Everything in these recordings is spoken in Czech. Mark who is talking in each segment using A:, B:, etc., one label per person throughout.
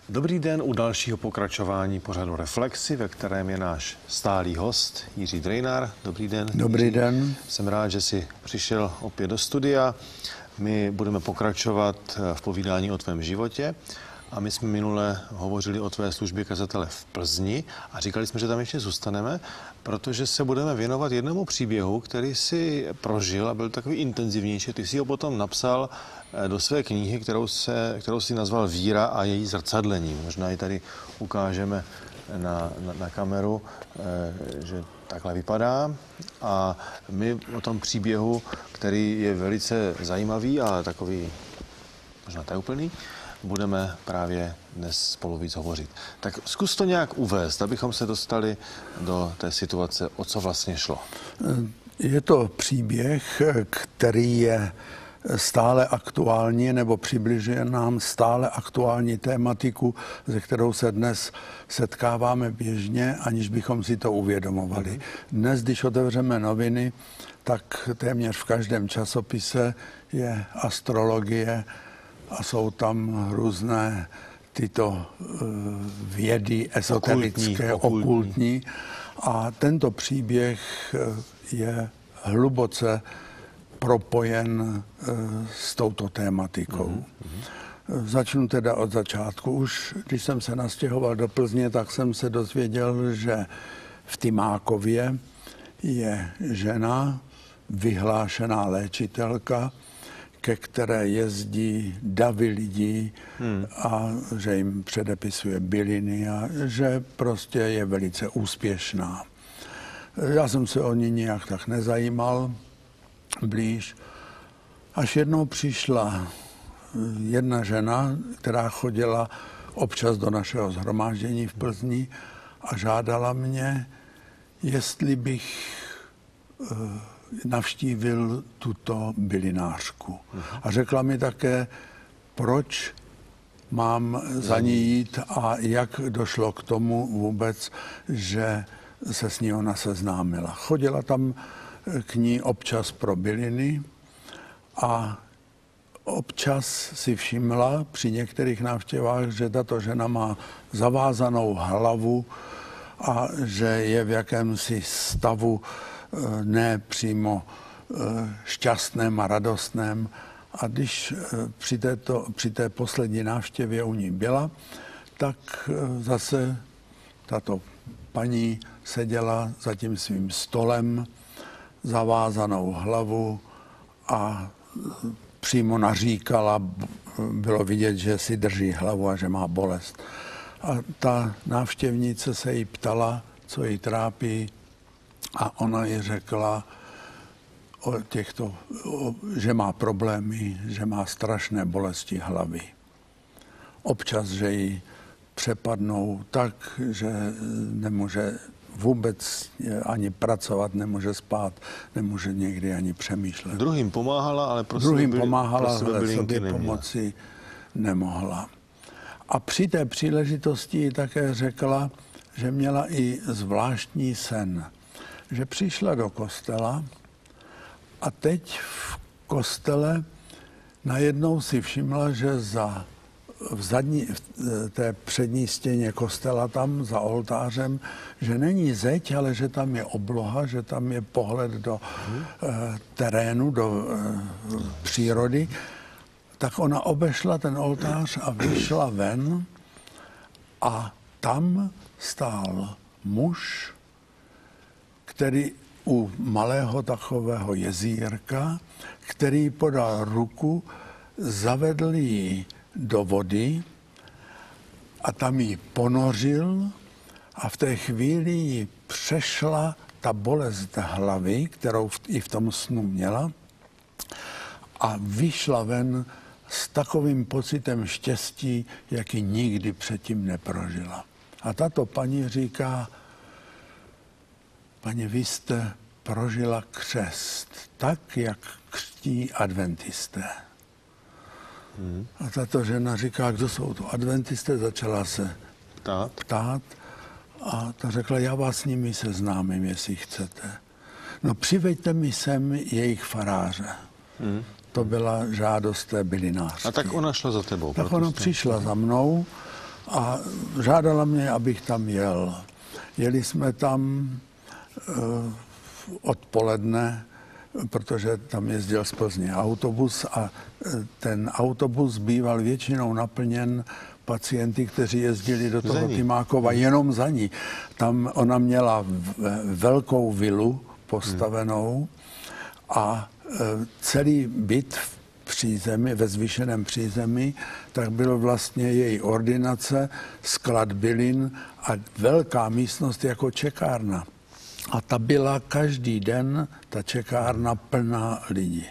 A: Dobrý den u dalšího pokračování pořadu Reflexy, ve kterém je náš stálý host Jiří Drejnar. Dobrý den.
B: Dobrý den.
A: Jsem rád, že jsi přišel opět do studia. My budeme pokračovat v povídání o tvém životě. A my jsme minule hovořili o tvé službě kazatele v Plzni a říkali jsme, že tam ještě zůstaneme, protože se budeme věnovat jednomu příběhu, který si prožil a byl takový intenzivnější. Ty si ho potom napsal do své knihy, kterou si nazval Víra a její zrcadlení. Možná ji tady ukážeme na kameru, že takhle vypadá. A my o tom příběhu, který je velice zajímavý a takový možná tajuplný, budeme právě dnes spolu víc hovořit. Tak zkus to nějak uvést, abychom se dostali do té situace, o co vlastně šlo.
B: Je to příběh, který je stále aktuální, nebo přibližuje nám stále aktuální tématiku, se kterou se dnes setkáváme běžně, aniž bychom si to uvědomovali. Dnes, když otevřeme noviny, tak téměř v každém časopise je astrologie, a jsou tam různé tyto vědy esoterické, okultní. A tento příběh je hluboce propojen s touto tématikou. Začnu teda od začátku. Už když jsem se nastěhoval do Plzně, tak jsem se dozvěděl, že v Tymákově je žena, vyhlášená léčitelka, ke které jezdí davy lidí a že jim předepisuje byliny a že prostě je velice úspěšná. Já jsem se o ní nějak tak nezajímal blíž. Až jednou přišla jedna žena, která chodila občas do našeho shromáždění v Plzni a žádala mě, jestli bych navštívil tuto bylinářku. A řekla mi také, proč mám za ní jít a jak došlo k tomu vůbec, že se s ní ona seznámila. Chodila tam k ní občas pro byliny a občas si všimla při některých návštěvách, že tato žena má zavázanou hlavu a že je v jakémsi stavu ne přímo šťastném a radostném. A když při té poslední návštěvě u ní byla, tak zase tato paní seděla za tím svým stolem, zavázanou hlavu a přímo naříkala, bylo vidět, že si drží hlavu a že má bolest. A ta návštěvnice se jí ptala, co jí trápí, a ona jí řekla, že má problémy, že má strašné bolesti hlavy. Občas, že jí přepadnou tak, že nemůže vůbec ani pracovat, nemůže spát, nemůže někdy ani přemýšlet.
A: Druhým pomáhala, ale pro
B: sobě pomoci nemohla. A při té příležitosti také řekla, že měla i zvláštní sen. Že přišla do kostela a teď v kostele najednou si všimla, že v té přední stěně kostela tam za oltářem, že není zeď, ale že tam je obloha, že tam je pohled do terénu, do přírody. Tak ona obešla ten oltář a vyšla ven a tam stál muž, který u malého takového jezírka, který podal ruku, zavedl ji do vody a tam ji ponořil a v té chvíli ji přešla ta bolest hlavy, kterou i v tom snu měla, a vyšla ven s takovým pocitem štěstí, jaký nikdy předtím neprožila. A tato paní říká, paní, vy jste prožila křest tak, jak křtí adventisté. A tato žena říká, kdo jsou to adventisté, začala se ptát a ta řekla, já vás s nimi seznámím, jestli chcete. No přiveďte mi sem jejich faráře. To byla žádost té bylinářky.
A: A tak ona šla za tebou.
B: Tak ona přišla za mnou a žádala mě, abych tam jel. Jeli jsme tam odpoledne, protože tam jezdil z Plzně autobus a ten autobus býval většinou naplněn pacienty, kteří jezdili do toho Tymákova jenom za ní. Tam ona měla velkou vilu postavenou a celý byt v přízemí, ve zvýšeném přízemí, tak byl vlastně její ordinace, sklad bylin a velká místnost jako čekárna. A ta byla každý den, ta čekárna plná lidí.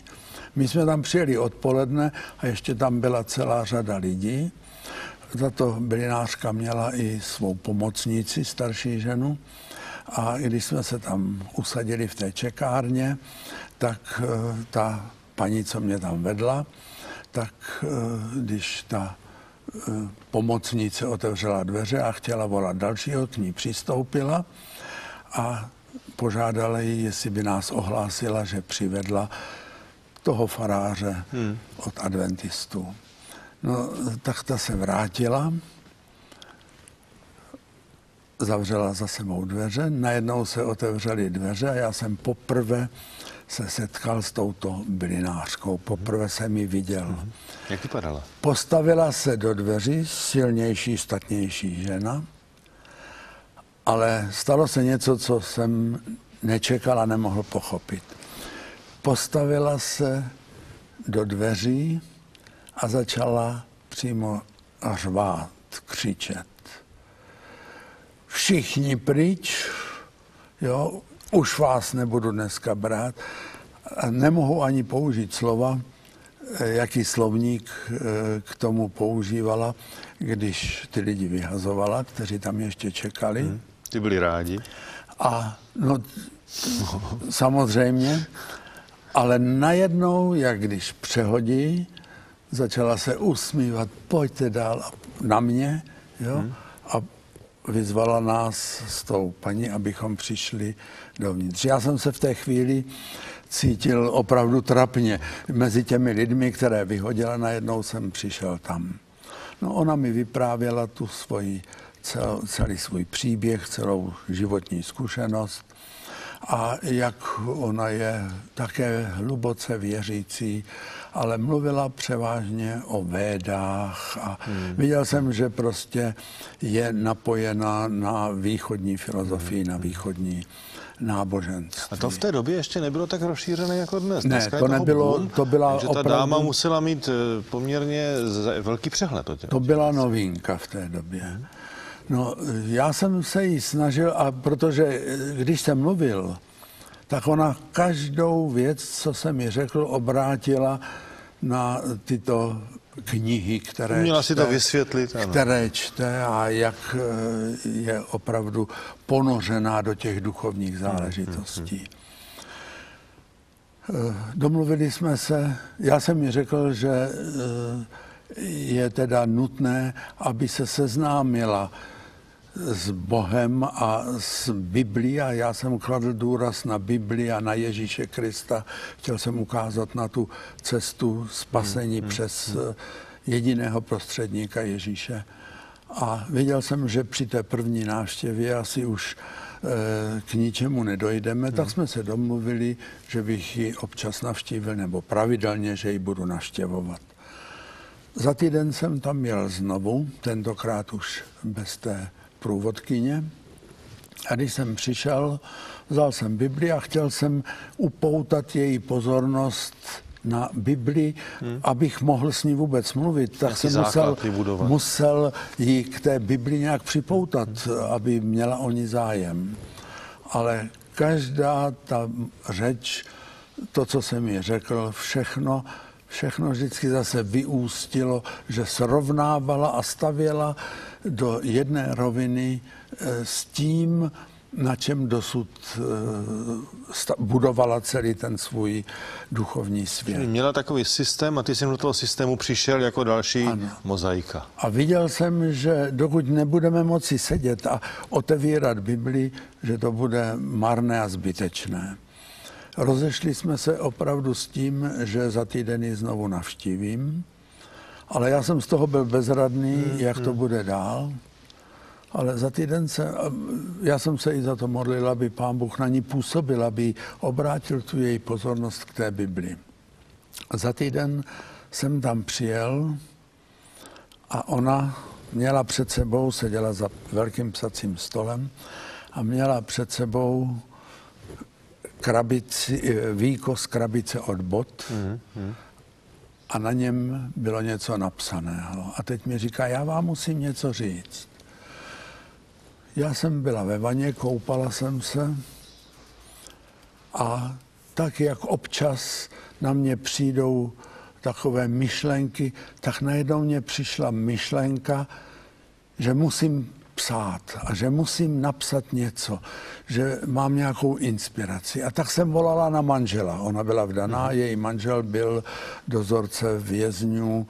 B: My jsme tam přijeli odpoledne a ještě tam byla celá řada lidí. Tato bylinářka měla i svou pomocnici, starší ženu. A když jsme se tam usadili v té čekárně, tak ta paní, co mě tam vedla, tak když ta pomocnice otevřela dveře a chtěla volat dalšího, k ní přistoupila a požádala ji, jestli by nás ohlásila, že přivedla toho faráře od adventistů. No, tak ta se vrátila, zavřela za sebou dveře, najednou se otevřely dveře a já jsem poprvé se setkal s touto bylinářkou. Poprvé jsem ji viděl.
A: Jak vypadala?
B: Postavila se do dveří, silnější, statnější žena, ale stalo se něco, co jsem nečekal a nemohl pochopit. Postavila se do dveří a začala přímo řvát, křičet. Všichni pryč, jo, už vás nebudu dneska brát. A nemohu ani použít slova, jaký slovník k tomu používala, když ty lidi vyhazovala, kteří tam ještě čekali.
A: Ty byli rádi?
B: A no, samozřejmě, ale najednou, jak když přehodí, začala se usmívat, pojďte dál na mě, jo, a vyzvala nás s tou paní, abychom přišli dovnitř. Já jsem se v té chvíli cítil opravdu trapně. Mezi těmi lidmi, které vyhodila, najednou jsem přišel tam. No, ona mi vyprávěla tu celý svůj příběh, celou životní zkušenost a jak ona je také hluboce věřící, ale mluvila převážně o Védách a viděl jsem, že prostě je napojena na východní filozofii, na východní náboženství.
A: A to v té době ještě nebylo tak rozšířené jako dnes.
B: Ne,
A: dneska
B: to nebylo, to byla
A: takže ta
B: opravdu,
A: dáma musela mít poměrně velký přehled o těm.
B: To byla novinka v té době. No, já jsem se jí snažil, a protože když jsem mluvil, tak ona každou věc, co jsem mi řekl, obrátila na tyto knihy, které
A: měla si to vysvětlit, ano.
B: Které čte a jak je opravdu ponořená do těch duchovních záležitostí. Domluvili jsme se, já jsem mi řekl, že je teda nutné, aby se seznámila s Bohem a s Biblií, a já jsem kladl důraz na Biblii a na Ježíše Krista. Chtěl jsem ukázat na tu cestu spasení přes jediného prostředníka Ježíše. A viděl jsem, že při té první návštěvě asi už k ničemu nedojdeme, tak jsme se domluvili, že bych ji občas navštívil, nebo pravidelně, že ji budu navštěvovat. Za týden jsem tam jel znovu, tentokrát už bez té průvodkyně. A když jsem přišel, vzal jsem Bibli a chtěl jsem upoutat její pozornost na Bibli, abych mohl s ní vůbec mluvit. Tak jsem musel jí k té Bibli nějak připoutat, aby měla o ní zájem. Ale každá ta řeč, to, co jsem jí řekl, všechno vždycky zase vyústilo, že srovnávala a stavěla do jedné roviny s tím, na čem dosud budovala celý ten svůj duchovní svět.
A: Měla takový systém a ty jsi do toho systému přišel jako další mozaika.
B: A viděl jsem, že dokud nebudeme moci sedět a otevírat Bibli, že to bude marné a zbytečné. Rozešli jsme se opravdu s tím, že za týden ji znovu navštívím Ale já jsem z toho byl bezradný, jak to bude dál. Ale za týden já jsem se i za to modlil, aby Pán Bůh na ní působil, aby obrátil tu její pozornost k té Bibli. Za týden jsem tam přijel a ona měla před sebou, seděla za velkým psacím stolem a měla před sebou víko z krabice od bot a na něm bylo něco napsaného. A teď mi říká, já vám musím něco říct. Já jsem byla ve vaně, koupala jsem se a tak, jak občas na mě přijdou takové myšlenky, tak najednou mě přišla myšlenka, že musím psát a že musím napsat něco, že mám nějakou inspiraci. A tak jsem volala na manžela. Ona byla vdaná, její manžel byl dozorce vězňů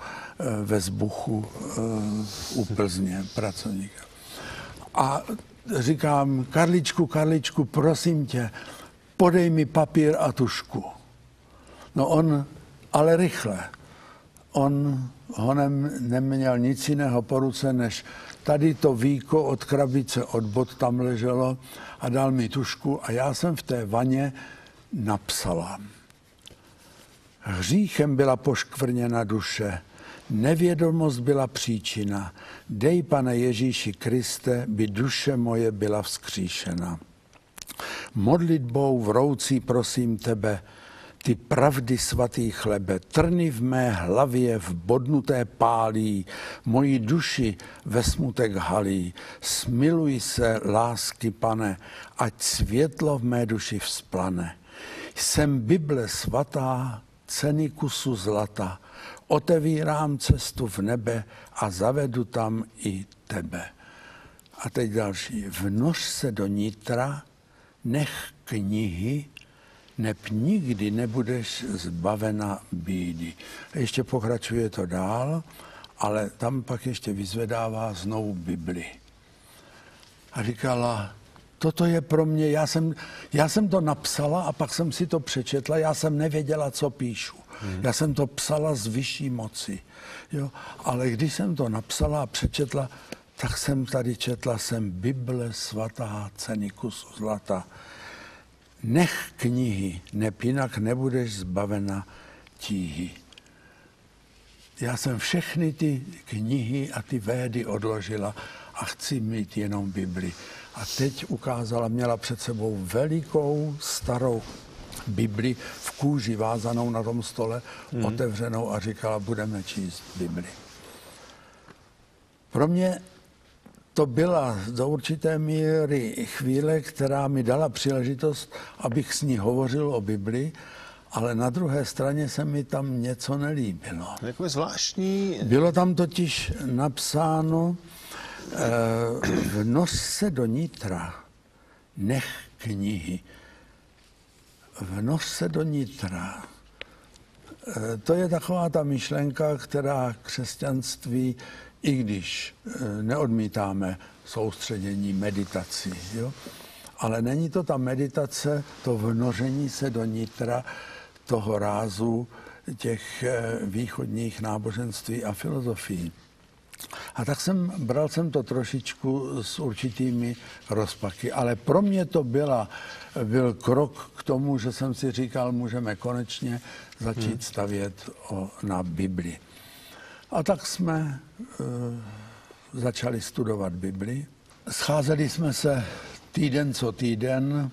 B: ve Zbuchu u Plzně, pracovníka. A říkám, Karličku, prosím tě, podej mi papír a tužku. No on, ale rychle. On honem neměl nic jiného po ruce, než tady to víko od krabice od bot tam leželo a dal mi tužku a já jsem v té vaně napsala. Hříchem byla poškvrněna duše, nevědomost byla příčina. Dej, Pane Ježíši Kriste, by duše moje byla vzkříšena. Modlitbou vroucí prosím tebe, ty pravdy svatý chlebe, trny v mé hlavě v bodnuté pálí, moji duši ve smutek halí. Smiluj se, lásky, Pane, ať světlo v mé duši vzplane. Jsem Bible svatá, ceny kusu zlata, otevírám cestu v nebe a zavedu tam i tebe. A teď další. Vnoř se do nitra, nech knihy, neb nikdy nebudeš zbavena bídy. Ještě pokračuje to dál, ale tam pak ještě vyzvedává znovu Bibli. A říkala, toto je pro mě, já jsem to napsala a pak jsem si to přečetla, já jsem nevěděla, co píšu. Já jsem to psala z vyšší moci. Jo? Ale když jsem to napsala a přečetla, tak jsem tady četla, jsem Bible svatá, ceny kusu zlata. Nech knihy, neb jinak nebudeš zbavena tíhy. Já jsem všechny ty knihy a ty védy odložila a chci mít jenom Bibli. A teď ukázala, měla před sebou velikou starou Bibli v kůži vázanou na tom stole, otevřenou a říkala, budeme číst Bibli. Pro mě to byla do určité míry chvíle, která mi dala příležitost, abych s ní hovořil o Bibli, ale na druhé straně se mi tam něco nelíbilo.
A: Takové zvláštní.
B: Bylo tam totiž napsáno, vnoř se do nitra, nech knihy. Vnoř se do nitra. To je taková ta myšlenka, která křesťanství, i když neodmítáme soustředění, meditaci, jo? Ale není to ta meditace, to vnoření se do nitra toho rázu těch východních náboženství a filozofií. A tak bral jsem to trošičku s určitými rozpaky, ale pro mě to byl krok k tomu, že jsem si říkal, můžeme konečně začít stavět na Bibli. A tak jsme začali studovat Bibli. Scházeli jsme se týden co týden.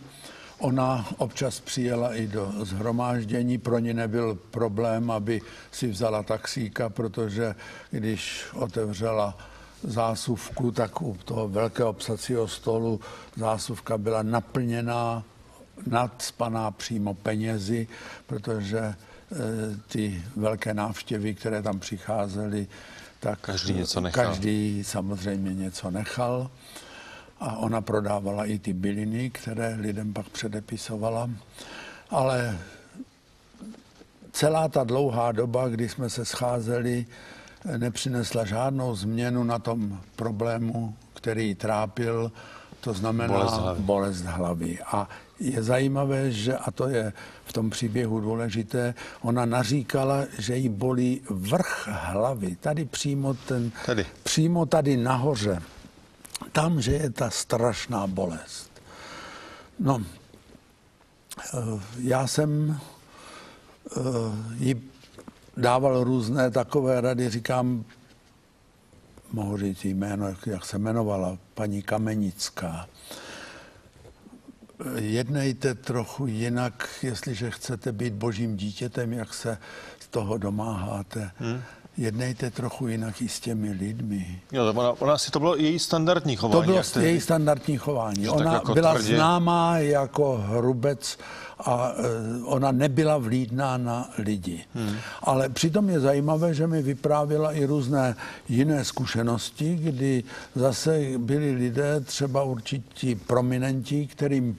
B: Ona občas přijela i do shromáždění. Pro ní nebyl problém, aby si vzala taxíka, protože když otevřela zásuvku, tak u toho velkého psacího stolu zásuvka byla naplněná, nadspaná přímo penězi, protože ty velké návštěvy, které tam přicházely, tak každý samozřejmě něco nechal. A ona prodávala i ty byliny, které lidem pak předepisovala. Ale celá ta dlouhá doba, kdy jsme se scházeli, nepřinesla žádnou změnu na tom problému, který ji trápil, to znamená bolest hlavy. A je zajímavé, že, a to je v tom příběhu důležité, ona naříkala, že jí bolí vrch hlavy, přímo tady nahoře, tam, že je ta strašná bolest. No, já jsem jí dával různé takové rady, říkám, mohu říct jméno, jak se jmenovala, paní Kamenická. Jednejte trochu jinak, jestliže chcete být božím dítětem, jak se z toho domáháte. Jednejte trochu jinak i s těmi lidmi.
A: Jo, ona si to bylo její standardní chování.
B: To bylo její standardní chování. Ona jako byla známá jako hrubec a ona nebyla vlídná na lidi. Ale přitom je zajímavé, že mi vyprávěla i různé jiné zkušenosti, kdy zase byli lidé, třeba určití prominenti, kterým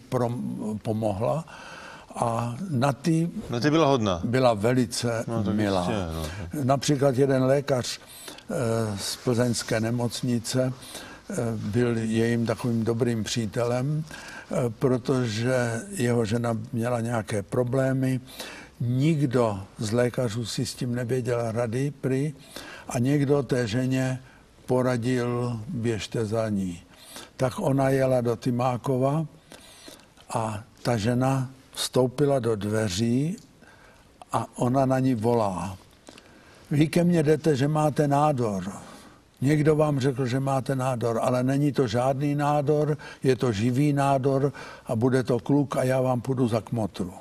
B: pomohla. A na ty
A: byla hodná.
B: Byla velice milá. Například jeden lékař z plzeňské nemocnice byl jejím takovým dobrým přítelem, protože jeho žena měla nějaké problémy. Nikdo z lékařů si s tím nevěděl rady a někdo té ženě poradil, běžte za ní. Tak ona jela do Tymákova a ta žena vstoupila do dveří a ona na ní volá. Vy ke mně jdete, že máte nádor. Někdo vám řekl, že máte nádor, ale není to žádný nádor, je to živý nádor a bude to kluk a já vám půjdu za kmotru.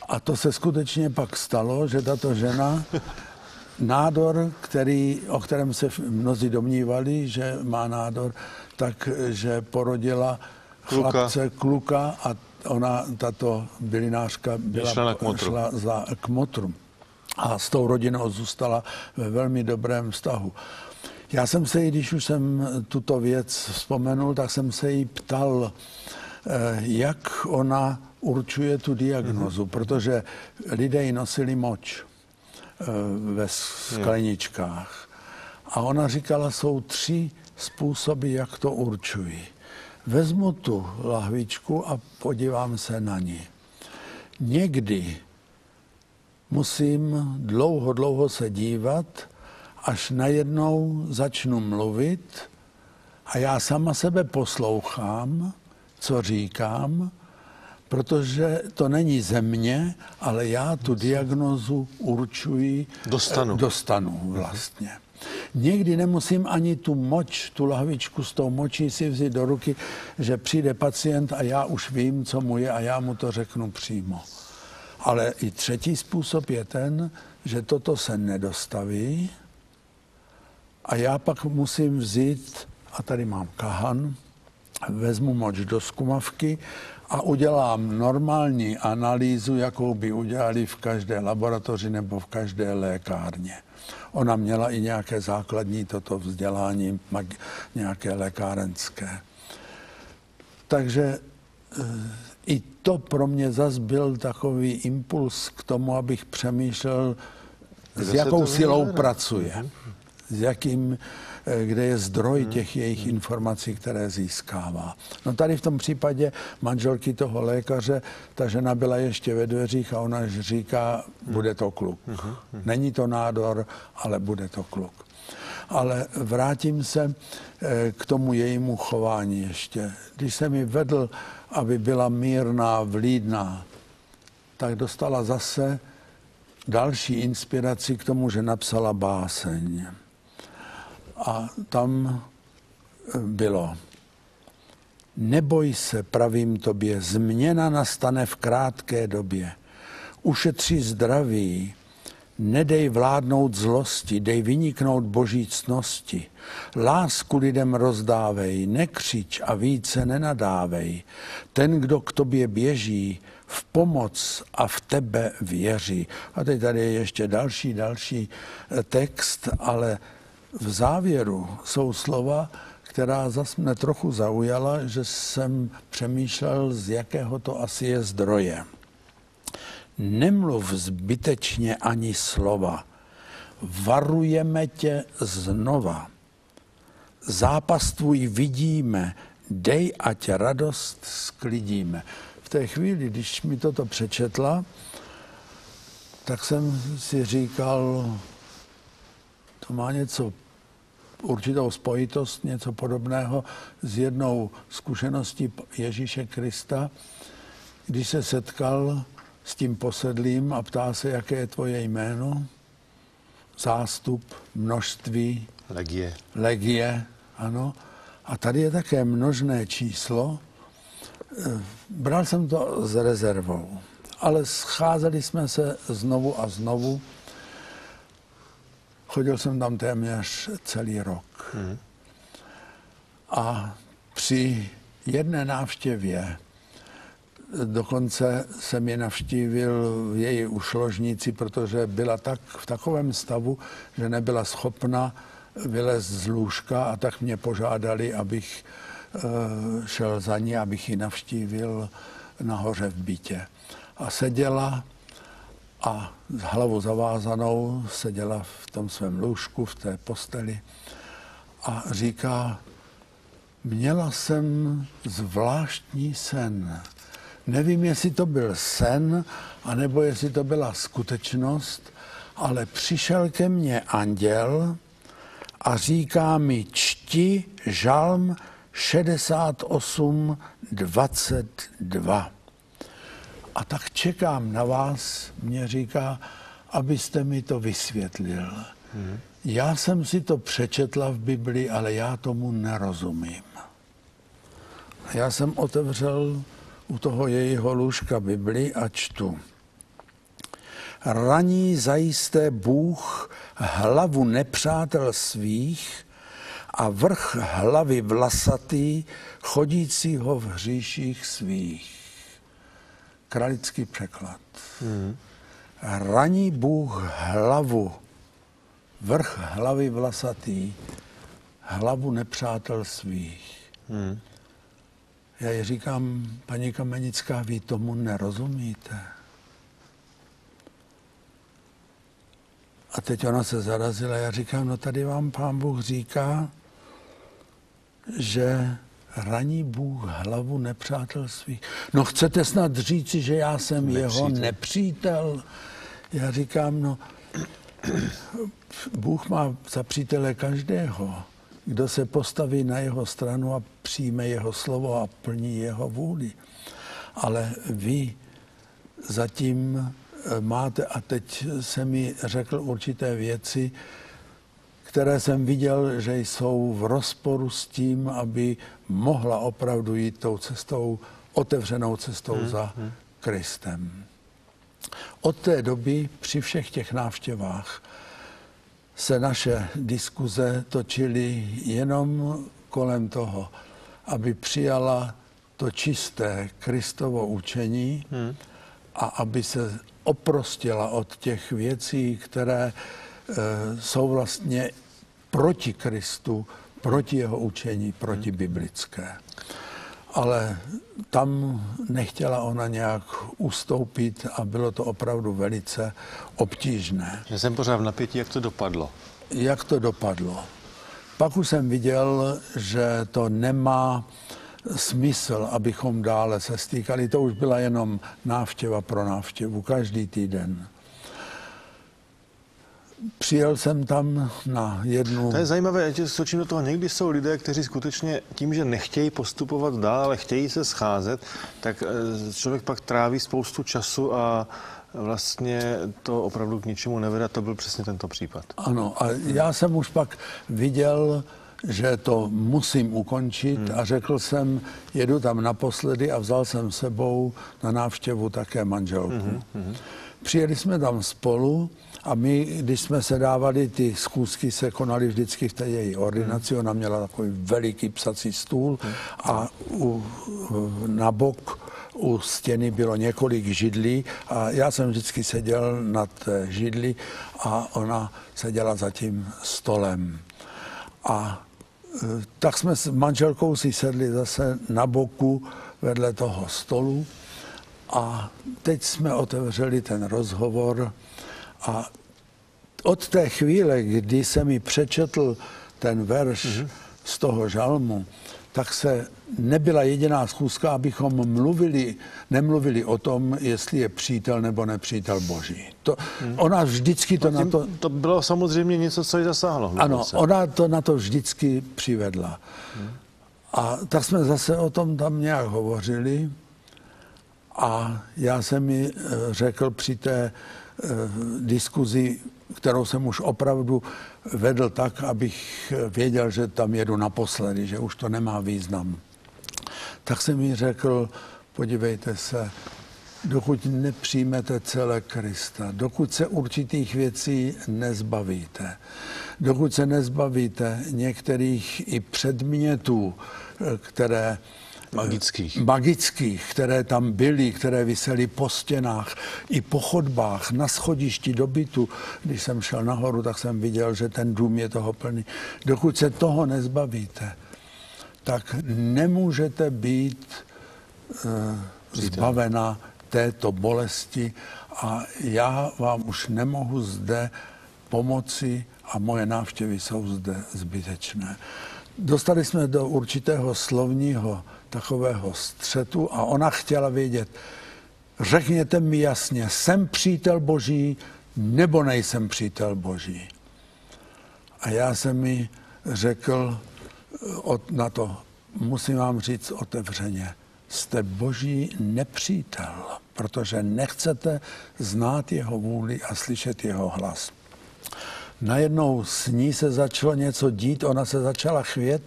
B: A to se skutečně pak stalo, že tato žena nádor, o kterém se mnozí domnívali, že má nádor, takže porodila chlapce, kluka a ona, tato bylinářka, šla za kmotru. A s tou rodinou zůstala ve velmi dobrém vztahu. Já jsem se jí, když už jsem tuto věc vzpomenul, tak jsem se jí ptal, jak ona určuje tu diagnozu, protože lidé jí nosili moč ve skleničkách. A ona říkala, jsou 3 způsoby, jak to určují. Vezmu tu lahvičku a podívám se na ní. Někdy musím dlouho se dívat, až najednou začnu mluvit a já sama sebe poslouchám, co říkám, protože to není ze mě, ale já tu diagnózu určuji, dostanu vlastně. Někdy nemusím ani tu lahvičku s tou močí si vzít do ruky, že přijde pacient a já už vím, co mu je a já mu to řeknu přímo. Ale i 3. způsob je ten, že toto se nedostaví a já pak musím vzít, a tady mám kahan, vezmu moč do zkumavky a udělám normální analýzu, jakou by udělali v každé laboratoři nebo v každé lékárně. Ona měla i nějaké základní toto vzdělání, nějaké lékárenské. Takže i to pro mě zas byl takový impuls k tomu, abych přemýšlel, s jakou silou pracuje, kde je zdroj těch jejich informací, které získává. No tady v tom případě manželky toho lékaře, ta žena byla ještě ve dveřích a ona říká, bude to kluk. Není to nádor, ale bude to kluk. Ale vrátím se k tomu jejímu chování ještě. Když jsem ji vedl, aby byla mírná, vlídná, tak dostala zase další inspiraci k tomu, že napsala báseň. A tam bylo: neboj se, pravím tobě, změna nastane v krátké době. Ušetři zdraví, nedej vládnout zlosti, dej vyniknout boží ctnosti. Lásku lidem rozdávej, nekřič a více nenadávej. Ten, kdo k tobě běží, v pomoc a v tebe věří. A teď tady je ještě další text, ale v závěru jsou slova, která zase mě trochu zaujala, že jsem přemýšlel, z jakého to asi je zdroje. Nemluv zbytečně ani slova. Varujeme tě znova. zápas tvůj vidíme, dej, ať radost sklidíme. V té chvíli, když mi toto přečetla, tak jsem si říkal, to má něco, určitou spojitost, něco podobného s jednou zkušeností Ježíše Krista, když se setkal s tím posedlým a ptá se, jaké je tvoje jméno, zástup, množství, legie, ano. A tady je také množné číslo. Bral jsem to s rezervou, ale scházeli jsme se znovu a znovu. Chodil jsem tam téměř celý rok. A při jedné návštěvě, dokonce jsem je navštívil v její ušložnici, protože byla v takovém stavu, že nebyla schopna vylézt z lůžka, a tak mě požádali, abych šel za ní, abych ji navštívil nahoře v bytě. A seděla a s hlavou zavázanou seděla v tom svém lůžku, v té posteli a říká, měla jsem zvláštní sen. Nevím, jestli to byl sen, anebo jestli to byla skutečnost, ale přišel ke mně anděl a říká mi, čti žalm 68:22. A tak čekám na vás, mě říká, abyste mi to vysvětlil. Já jsem si to přečetla v Bibli, ale já tomu nerozumím. Já jsem otevřel u toho jejího lůžka Bibli a čtu. Raní zajisté Bůh hlavu nepřátel svých a vrch hlavy vlasatý, chodícího v hříších svých. Kralický překlad. Raní Bůh hlavu, vrch hlavy vlasatý, hlavu nepřátel svých. Já ji říkám, paní Kamenická, vy tomu nerozumíte. A teď ona se zarazila, já říkám, no tady vám Pán Bůh říká, že raní Bůh hlavu nepřátel svých. No chcete snad říci, že já jsem jeho nepřítel? Já říkám, no Bůh má za přítele každého, kdo se postaví na jeho stranu a přijme jeho slovo a plní jeho vůli. Ale vy zatím máte, a teď se mi řekl určité věci, které jsem viděl, že jsou v rozporu s tím, aby mohla opravdu jít tou cestou, otevřenou cestou za Kristem. Od té doby při všech těch návštěvách se naše diskuze točily jenom kolem toho, aby přijala to čisté Kristovo učení a aby se oprostila od těch věcí, které jsou vlastně proti Kristu, proti jeho učení, proti biblické. Ale tam nechtěla ona nějak ustoupit a bylo to opravdu velice obtížné.
A: Já jsem pořád v napětí, jak to dopadlo.
B: Jak to dopadlo? Pak už jsem viděl, že to nemá smysl, abychom dále se stýkali. To už byla jenom návštěva pro návštěvu, každý týden. Přijel jsem tam na jednu...
A: To je zajímavé, já tě skočím do toho. Někdy jsou lidé, kteří skutečně tím, že nechtějí postupovat dál, ale chtějí se scházet, tak člověk pak tráví spoustu času a vlastně to opravdu k ničemu nevede. To byl přesně tento případ.
B: Ano, a já jsem už pak viděl, že to musím ukončit a řekl jsem, jedu tam naposledy a vzal jsem sebou na návštěvu také manželku. Přijeli jsme tam spolu a my, když jsme se dávali, ty schůzky se konaly vždycky v té její ordinaci, ona měla takový veliký psací stůl a na bok u stěny bylo několik židlí a já jsem vždycky seděl nad židli a ona seděla za tím stolem. A tak jsme s manželkou si sedli zase na boku vedle toho stolu a teď jsme otevřeli ten rozhovor a od té chvíle, kdy se mi přečetl ten verš z toho žalmu, tak se nebyla jediná schůzka, abychom nemluvili o tom, jestli je přítel nebo nepřítel Boží. Ona vždycky to na to...
A: To bylo samozřejmě něco, co ji zasáhlo.
B: Ano, ona to na to vždycky přivedla. A tak jsme zase o tom tam nějak hovořili a já jsem mi řekl při té diskuzi, kterou jsem už opravdu vedl tak, abych věděl, že tam jedu naposledy, že už to nemá význam. Tak jsem mi řekl, podívejte se, dokud nepřijmete celé Krista, dokud se určitých věcí nezbavíte, dokud se některých i předmětů, které magických, které tam byly, které visely po stěnách, i po chodbách, na schodišti do bytu. Když jsem šel nahoru, tak jsem viděl, že ten dům je toho plný. Dokud se toho nezbavíte, tak nemůžete být zbavena této bolesti a já vám už nemohu zde pomoci a moje návštěvy jsou zde zbytečné. Dostali jsme do určitého slovního takového střetu a ona chtěla vědět, řekněte mi jasně, jsem přítel Boží nebo nejsem přítel Boží. A já jsem mi řekl na to, musím vám říct otevřeně, jste Boží nepřítel, protože nechcete znát jeho vůli a slyšet jeho hlas. Najednou s ní se začalo něco dít, ona se začala chvět,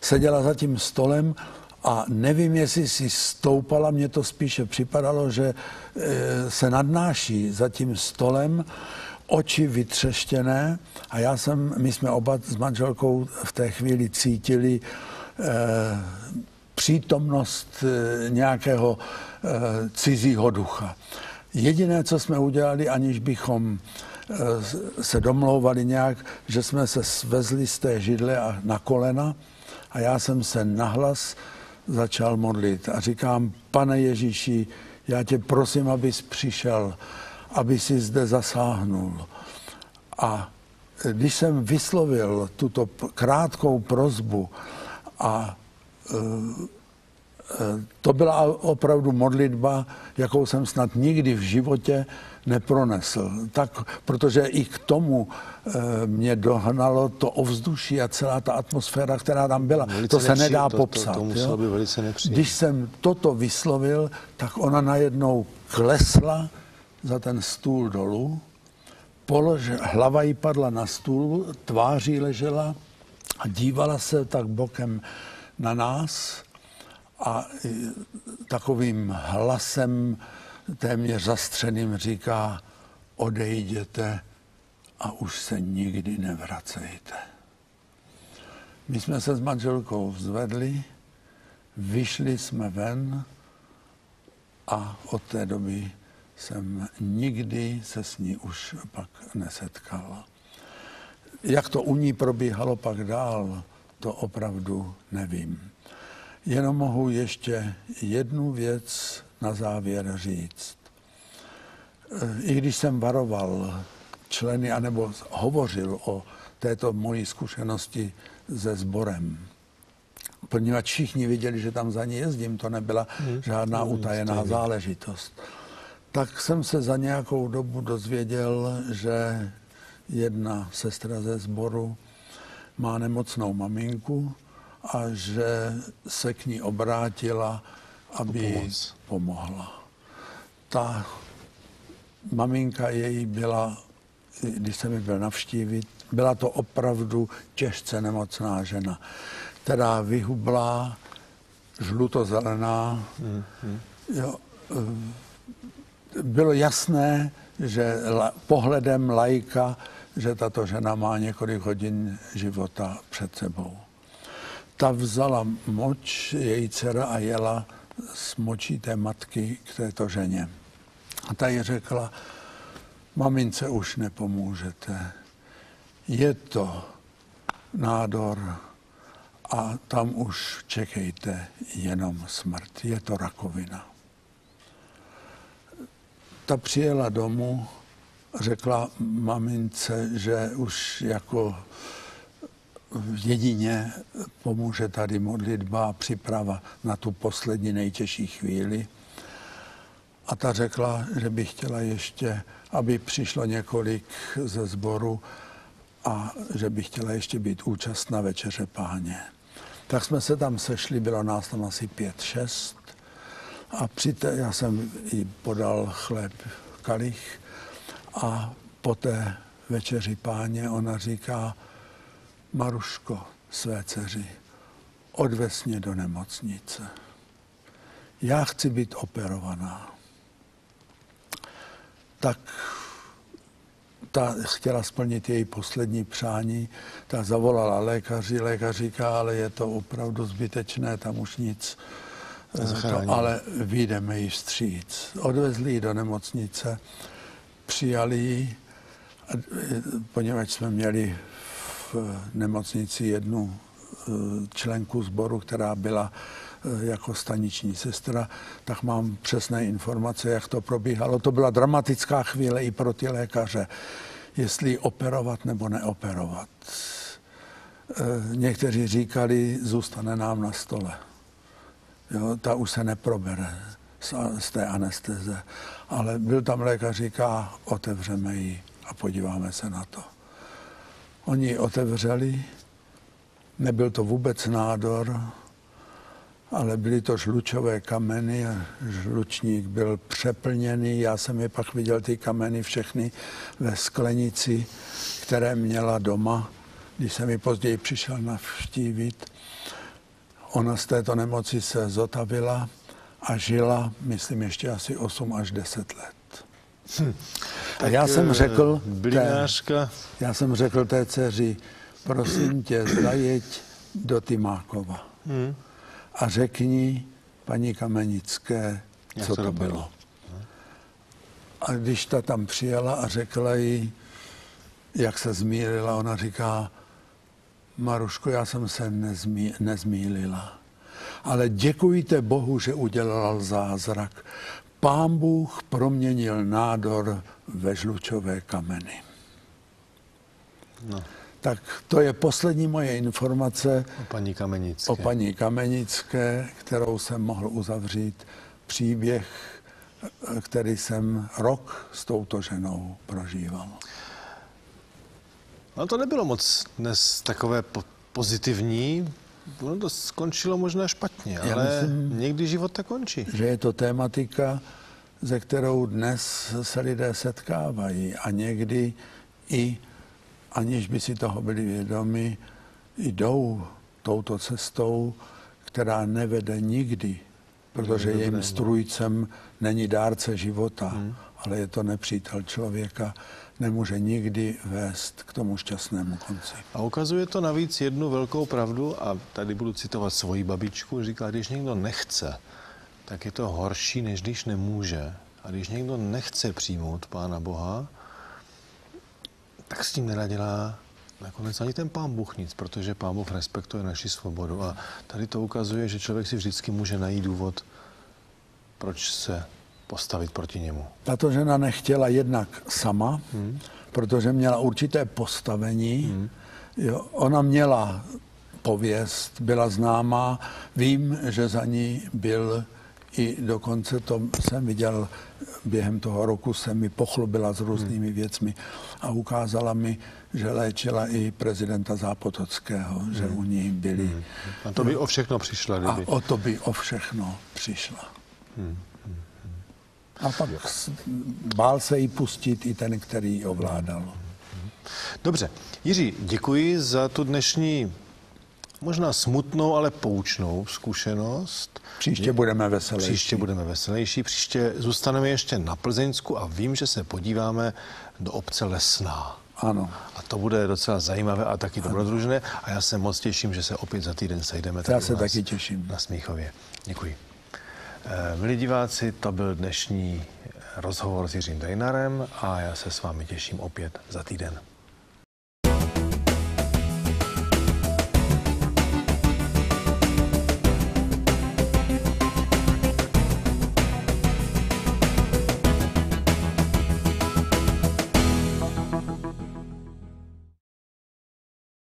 B: seděla za tím stolem a nevím, jestli si stoupala, mně to spíše připadalo, že se nadnáší za tím stolem, oči vytřeštěné a my jsme oba s manželkou v té chvíli cítili přítomnost nějakého cizího ducha. Jediné, co jsme udělali, aniž bychom se domlouvali nějak, že jsme se svezli z té židle a na kolena a já jsem se nahlas začal modlit a říkám, Pane Ježíši, já tě prosím, abys přišel, aby si zde zasáhnul. A když jsem vyslovil tuto krátkou prosbu a to byla opravdu modlitba, jakou jsem snad nikdy v životě nepronesl. Tak, protože i k tomu mě dohnalo to ovzduší a celá ta atmosféra, která tam byla. To se nedá popsat.
A: To muselo být velice nepříjemné.
B: Když jsem toto vyslovil, tak ona najednou klesla za ten stůl dolů, hlava jí padla na stůl, tváří ležela a dívala se tak bokem na nás a takovým hlasem téměř zastřeným říká, odejděte a už se nikdy nevracejte. My jsme se s manželkou zvedli, vyšli jsme ven a od té doby jsem nikdy se s ní už pak nesetkal. Jak to u ní probíhalo pak dál, to opravdu nevím. Jenom mohu ještě jednu věc na závěr říct. I když jsem varoval členy, anebo hovořil o této mojí zkušenosti se sborem, poněvadž všichni viděli, že tam za ní jezdím, to nebyla žádná utajená záležitost, tak jsem se za nějakou dobu dozvěděl, že jedna sestra ze sboru má nemocnou maminku a že se k ní obrátila, aby pomohla. Ta maminka její byla, když jsem ji byl navštívit, byla to opravdu těžce nemocná žena, která vyhublá, žlutozelená. Jo, bylo jasné, že pohledem laika, že tato žena má několik hodin života před sebou. Ta vzala moč, její dcera, a jela s močí té matky k této ženě. A ta jí řekla, mamince už nepomůžete. Je to nádor a tam už čekejte jenom smrt. Je to rakovina. Ta přijela domů, řekla mamince, že už jako jedině pomůže tady modlitba a příprava na tu poslední nejtěžší chvíli. A ta řekla, že by chtěla ještě, aby přišlo několik ze sboru a že by chtěla ještě být účastna Večeře Páně. Tak jsme se tam sešli, bylo nás tam asi 5-6 a já jsem jí podal chléb, kalich a po té Večeři Páně ona říká: Maruško, své dceři, odvez mě do nemocnice. Já chci být operovaná. Tak ta chtěla splnit její poslední přání, ta zavolala lékaři, lékař říká, ale je to opravdu zbytečné, tam už nic, ale vyjdeme jí vstříc. Odvezli ji do nemocnice, přijali ji, poněvadž jsme měli v nemocnici jednu členku sboru, která byla jako staniční sestra, tak mám přesné informace, jak to probíhalo. To byla dramatická chvíle i pro ty lékaře, jestli operovat nebo neoperovat. Někteří říkali, zůstane nám na stole. Jo, ta už se neprobere z té anesteze. Ale byl tam lékař, říká, otevřeme ji a podíváme se na to. Oni ji otevřeli, nebyl to vůbec nádor, ale byly to žlučové kameny a žlučník byl přeplněný. Já jsem je pak viděl, ty kameny všechny ve sklenici, které měla doma, když jsem ji později přišel navštívit. Ona z této nemoci se zotavila a žila, myslím, ještě asi 8 až 10 let. A já jsem řekl té dceři, prosím tě, zajeď do Tymákova. A řekni paní Kamenické, co to bylo. A když ta tam přijela a řekla jí, jak se zmýlila, ona říká, Maruško, já jsem se nezmýlila. Ale děkujte Bohu, že udělal zázrak. Pán Bůh proměnil nádor ve žlučové kameny.
A: No.
B: Tak to je poslední moje informace
A: o paní
B: Kamenické, kterou jsem mohl uzavřít. Příběh, který jsem rok s touto ženou prožíval.
A: No to nebylo moc dnes takové pozitivní. Ono to skončilo možná špatně, ale někdy život tak končí.
B: Že je to tématika, ze kterou dnes se lidé setkávají a někdy i aniž by si toho byli vědomi, jdou touto cestou, která nevede nikdy, protože jejím strůjcem není dárce života, ale je to nepřítel člověka, nemůže nikdy vést k tomu šťastnému konci.
A: A ukazuje to navíc jednu velkou pravdu, a tady budu citovat svoji babičku, říká, když někdo nechce, tak je to horší, než když nemůže. A když někdo nechce přijmout Pána Boha, tak s tím nedělá nakonec ani ten Pán Bůh nic, protože Pán Bůh respektuje naši svobodu. A tady to ukazuje, že člověk si vždycky může najít důvod, proč se postavit proti němu.
B: Tato žena nechtěla jednak sama, protože měla určité postavení. Jo, ona měla pověst, byla známá. Vím, že za ní byl i dokonce to jsem viděl, během toho roku se mi pochlubila s různými věcmi a ukázala mi, že léčila i prezidenta Zápotockého, že u ní byli.
A: A to by o všechno přišla, kdyby.
B: A o to by o všechno přišla. A pak bál se jí pustit i ten, který ji ovládal.
A: Dobře. Jiří, děkuji za tu dnešní možná smutnou, ale poučnou zkušenost.
B: Příště budeme veselější.
A: Příště budeme veselější. Příště zůstaneme ještě na Plzeňsku a vím, že se podíváme do obce Lesná.
B: Ano.
A: A to bude docela zajímavé a taky dobrodružné. A já se moc těším, že se opět za týden sejdeme.
B: Já se taky těším.
A: Na Smíchově. Děkuji. Milí diváci, to byl dnešní rozhovor s Jiřím Dejnarem a já se s vámi těším opět za týden.